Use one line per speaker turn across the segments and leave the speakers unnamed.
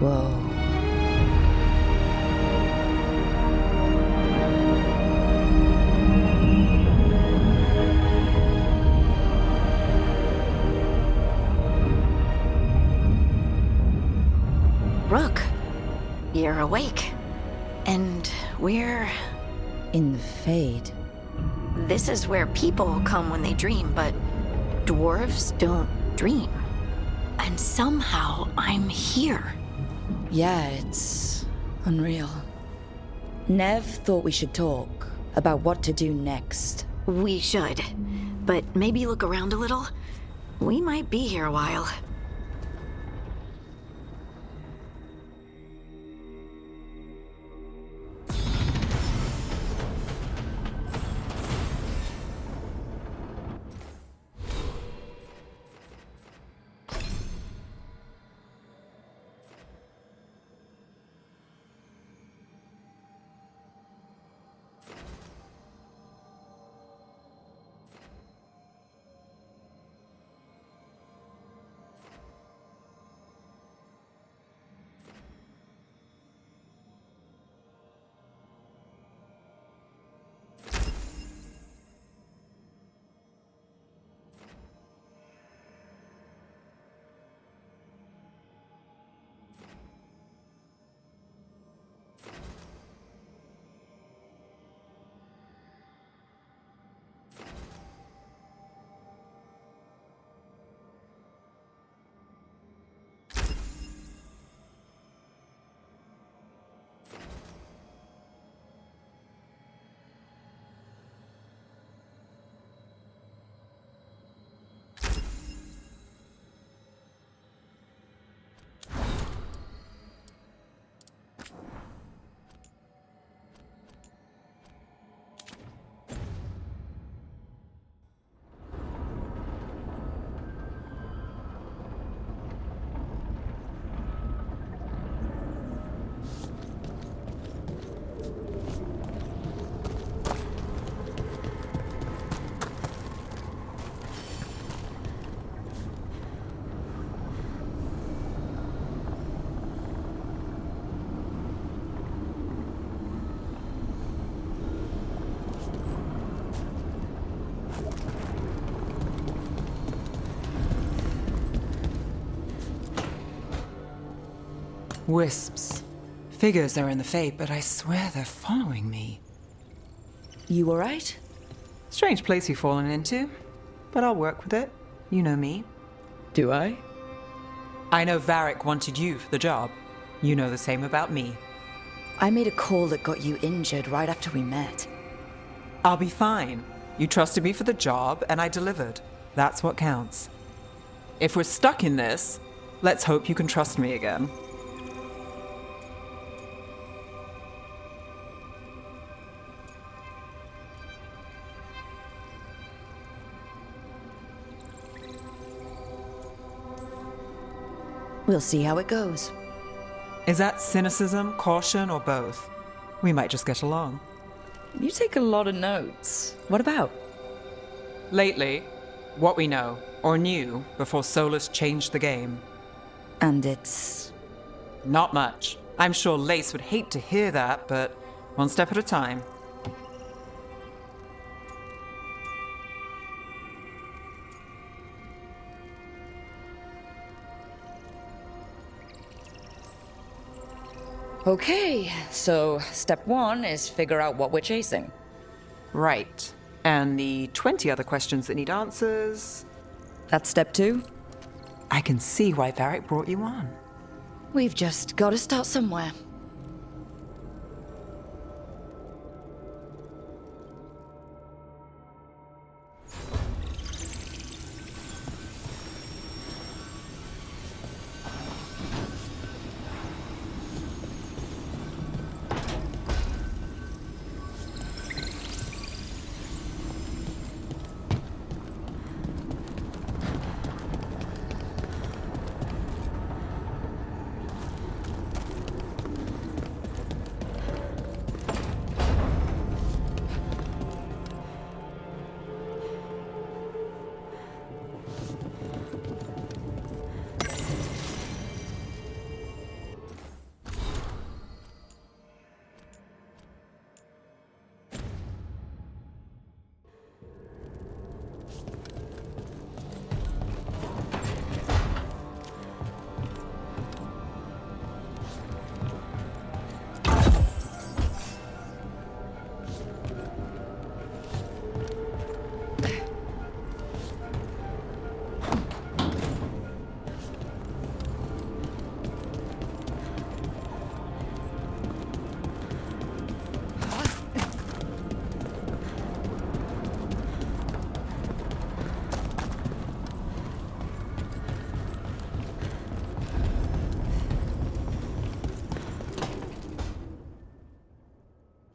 Whoa.
Rook, you're awake. And we're...
In the Fade.
This is where people come when they dream, but dwarves don't dream. And somehow I'm here.
Yeah, it's unreal. Nev thought we should talk about what to do next.
We should. But maybe look around a little. We might be here a while.
Wisps. Figures are in the Fade, but I swear they're following me.
You alright?
Strange place you've fallen into, but I'll work with it. You know me.
Do I?
I know Varric wanted you for the job. You know the same about me.
I made a call that got you injured right after we met.
I'll be fine. You trusted me for the job, and I delivered. That's what counts. If we're stuck in this, let's hope you can trust me again.
We'll see how it goes.
Is that cynicism, caution, or both? We might just get along.
You take a lot of notes. What about?
Lately, what we know, or knew, before Solus changed the game.
And it's...
Not much. I'm sure Lace would hate to hear that, but one step at a time.
Okay, so step one is figure out what we're chasing.
Right. And the 20 other questions that need answers...
That's step two?
I can see why Varric brought you on.
We've just got to start somewhere.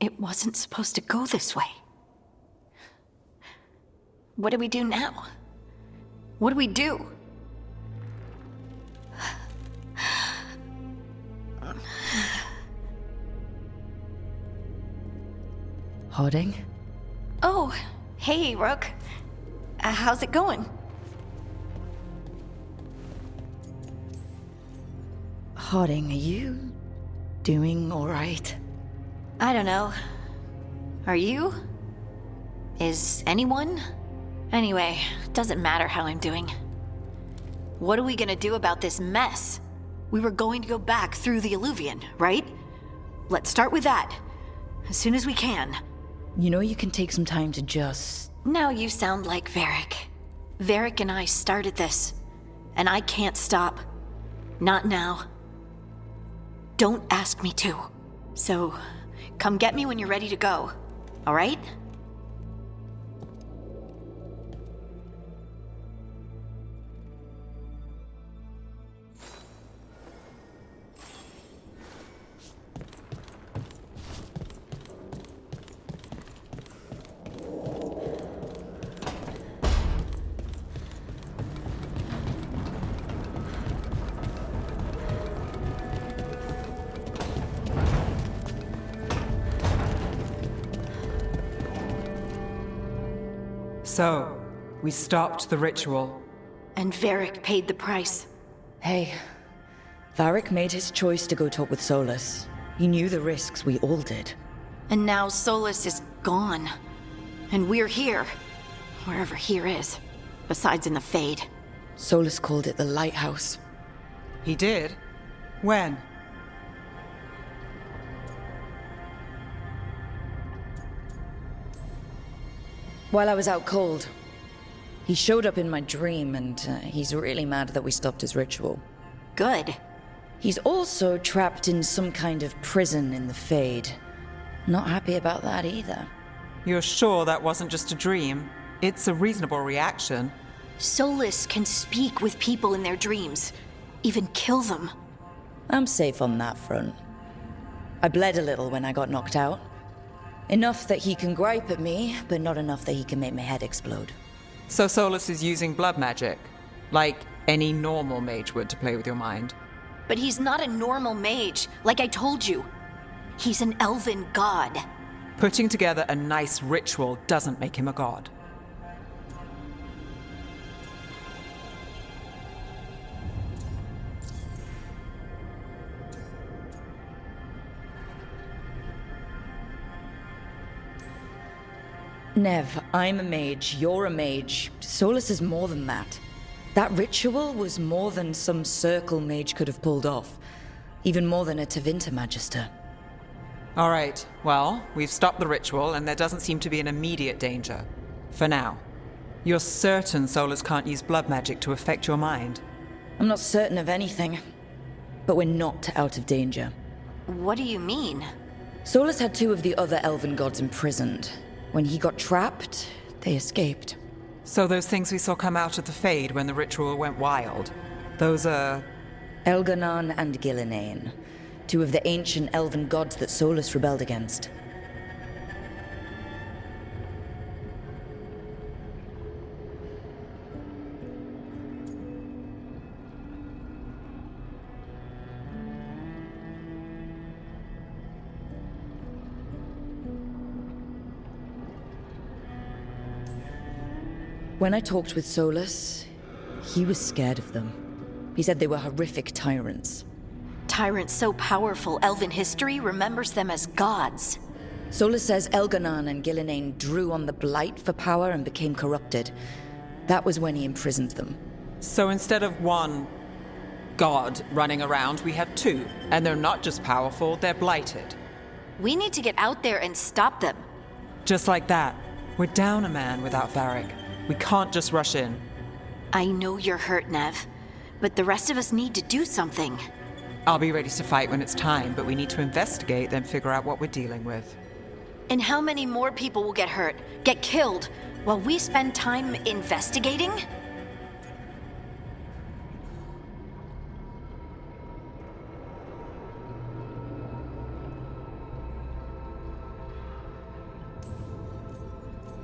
It wasn't supposed to go this way. What do we do now? What do we do?
Harding?
Oh, hey, Rook. How's it going?
Harding, are you doing all right?
I don't know. Are you? Is anyone? Anyway, doesn't matter how I'm doing. What are we gonna do about this mess? We were going to go back through the Alluvion, right? Let's start with that. As soon as we can.
You know you can take some time to just...
Now you sound like Varric. Varric and I started this, and I can't stop. Not now. Don't ask me to. So, come get me when you're ready to go, all right?
So, we stopped the ritual.
And Varric paid the price.
Hey, Varric made his choice to go talk with Solus. He knew the risks, we all did.
And now Solus is gone. And we're here. Wherever here is. Besides in the Fade.
Solus called it the Lighthouse.
He did? When?
While I was out cold. He showed up in my dream, and he's really mad that we stopped his ritual.
Good.
He's also trapped in some kind of prison in the Fade. Not happy about that either.
You're sure that wasn't just a dream? It's a reasonable reaction.
Solus can speak with people in their dreams. Even kill them.
I'm safe on that front. I bled a little when I got knocked out. Enough that he can gripe at me, but not enough that he can make my head explode.
So Solus is using blood magic, like any normal mage would to play with your mind.
But he's not a normal mage, like I told you. He's an elven god.
Putting together a nice ritual doesn't make him a god.
Nev, I'm a mage, you're a mage. Solus is more than that. That ritual was more than some circle mage could have pulled off. Even more than a Tevinter Magister.
All right, well, we've stopped the ritual and there doesn't seem to be an immediate danger. For now. You're certain Solus can't use blood magic to affect your mind?
I'm not certain of anything. But we're not out of danger.
What do you mean?
Solus had two of the other elven gods imprisoned. When he got trapped, they escaped.
So those things we saw come out of the Fade when the ritual went wild, those are...
Elganon and Gillinane, two of the ancient elven gods that Solus rebelled against. When I talked with Solus, he was scared of them. He said they were horrific tyrants.
Tyrants so powerful, elven history remembers them as gods.
Solus says Elganon and Gillinane drew on the blight for power and became corrupted. That was when he imprisoned them.
So instead of one god running around, we have two. And they're not just powerful, they're blighted.
We need to get out there and stop them.
Just like that. We're down a man without Varric. We can't just rush in.
I know you're hurt, Nev, but the rest of us need to do something.
I'll be ready to fight when it's time, but we need to investigate, then figure out what we're dealing with.
And how many more people will get hurt, get killed, while we spend time investigating?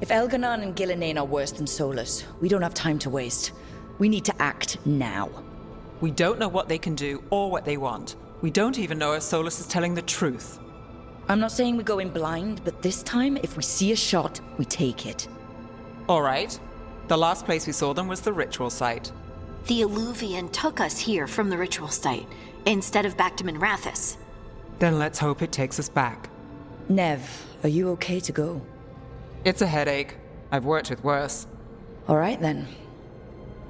If Elganon and Gillinane are worse than Solus, we don't have time to waste. We need to act now.
We don't know what they can do or what they want. We don't even know if Solus is telling the truth.
I'm not saying we go in blind, but this time, if we see a shot, we take it.
All right. The last place we saw them was the ritual site.
The Elven took us here from the ritual site, instead of back to Minrathous.
Then let's hope it takes us back.
Nev, are you okay to go?
It's a headache. I've worked with worse.
All right then.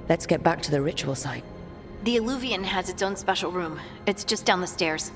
Let's get back to the ritual site.
The Elven has its own special room. It's just down the stairs.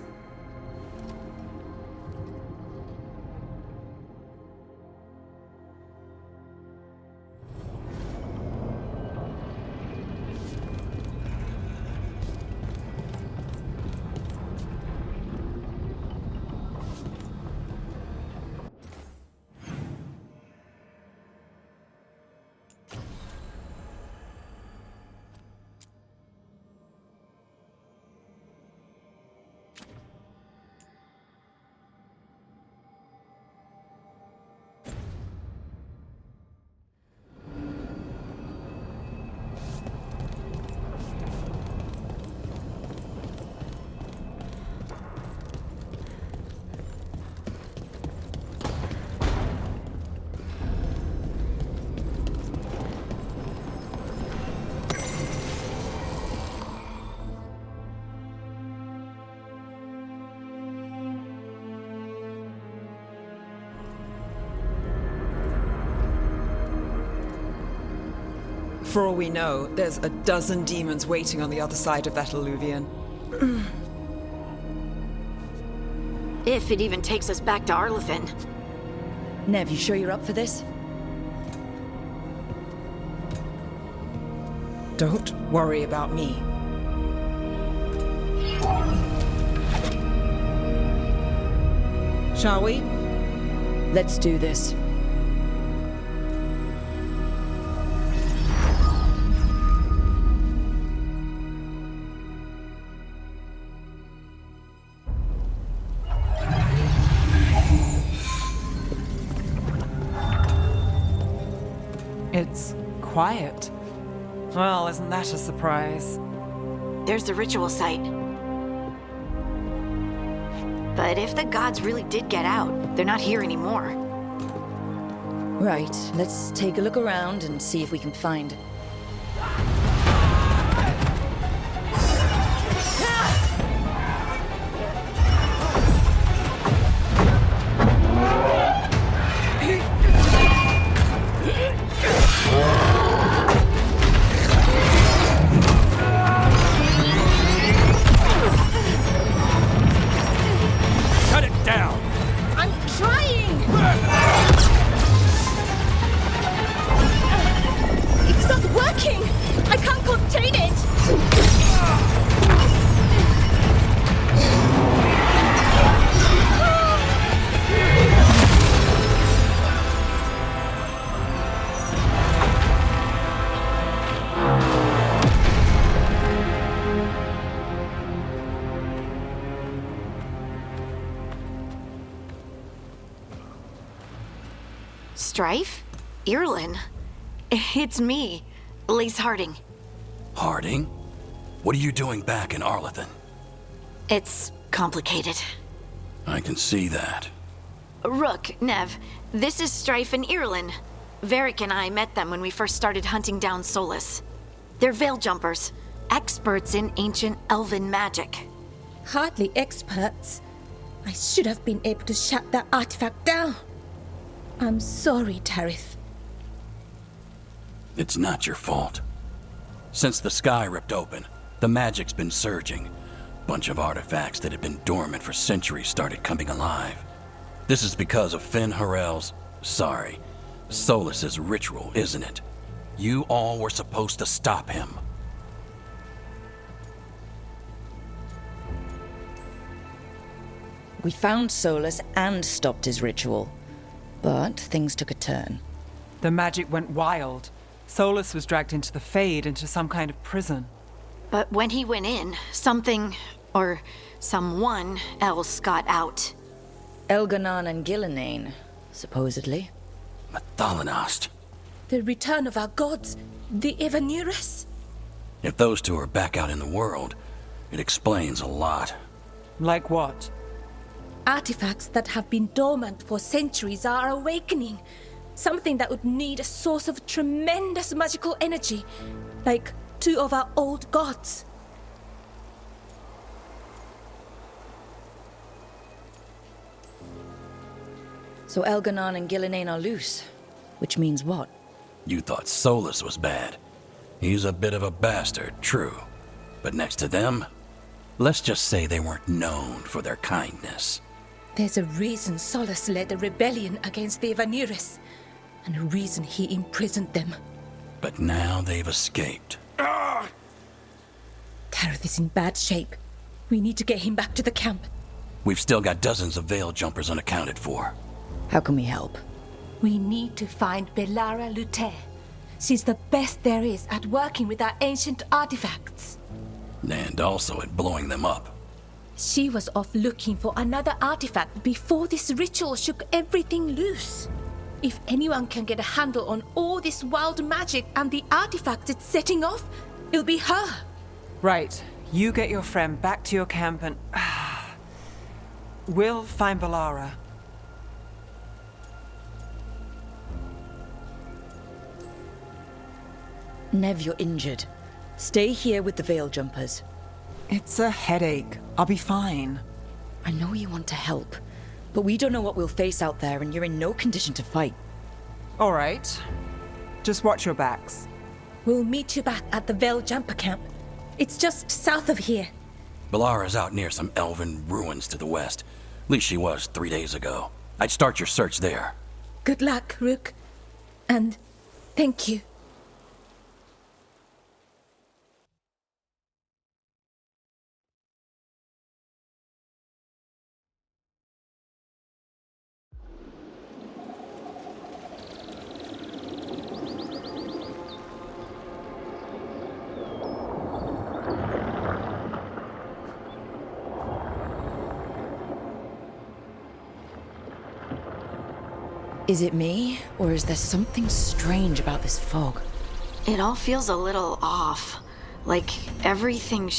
For all we know, there's a dozen demons waiting on the other side of that alluvion.
If it even takes us back to Arlathan.
Nev, you sure you're up for this?
Don't worry about me. Shall we?
Let's do this.
It's quiet. Well, isn't that a surprise?
There's the ritual site. But if the gods really did get out, they're not here anymore.
Right, let's take a look around and see if we can find...
Shut it down!
I'm trying! It's not working! I can't contain it!
Strife? Irlin? It's me, Lace Harding.
Harding? What are you doing back in Arlathan?
It's complicated.
I can see that.
Rook, Nev, this is Strife and Irlin. Varric and I met them when we first started hunting down Solus. They're veil jumpers, experts in ancient elven magic.
Hardly experts. I should have been able to shut that artifact down. I'm sorry, Tarith.
It's not your fault. Since the sky ripped open, the magic's been surging. Bunch of artifacts that had been dormant for centuries started coming alive. This is because of Solus's ritual, isn't it? You all were supposed to stop him.
We found Solus and stopped his ritual. But things took a turn.
The magic went wild. Solus was dragged into the Fade, into some kind of prison.
But when he went in, something, or someone else got out.
Elganon and Gillinane, supposedly.
A Thalanost.
The return of our gods, the Evanurus.
If those two are back out in the world, it explains a lot.
Like what?
Artifacts that have been dormant for centuries are awakening. Something that would need a source of tremendous magical energy, like two of our old gods.
So Elganon and Gillinane are loose. Which means what?
You thought Solus was bad. He's a bit of a bastard, true. But next to them, let's just say they weren't known for their kindness.
There's a reason Solus led a rebellion against the Evanurus, and a reason he imprisoned them.
But now they've escaped.
Kareth is in bad shape. We need to get him back to the camp.
We've still got dozens of veil jumpers unaccounted for.
How can we help?
We need to find Belara Luthe. She's the best there is at working with our ancient artifacts.
And also at blowing them up.
She was off looking for another artifact before this ritual shook everything loose. If anyone can get a handle on all this wild magic and the artifacts it's setting off, it'll be her.
Right. You get your friend back to your camp and... we'll find Belara.
Nev, you're injured. Stay here with the veil jumpers.
It's a headache. I'll be fine.
I know you want to help, but we don't know what we'll face out there, and you're in no condition to fight.
All right. Just watch your backs.
We'll meet you back at the Veil Jumper camp. It's just south of here.
Belara's out near some elven ruins to the west. At least she was 3 days ago. I'd start your search there.
Good luck, Rook. And thank you.
Is it me, or is there something strange about this fog?
It all feels a little off. Like everything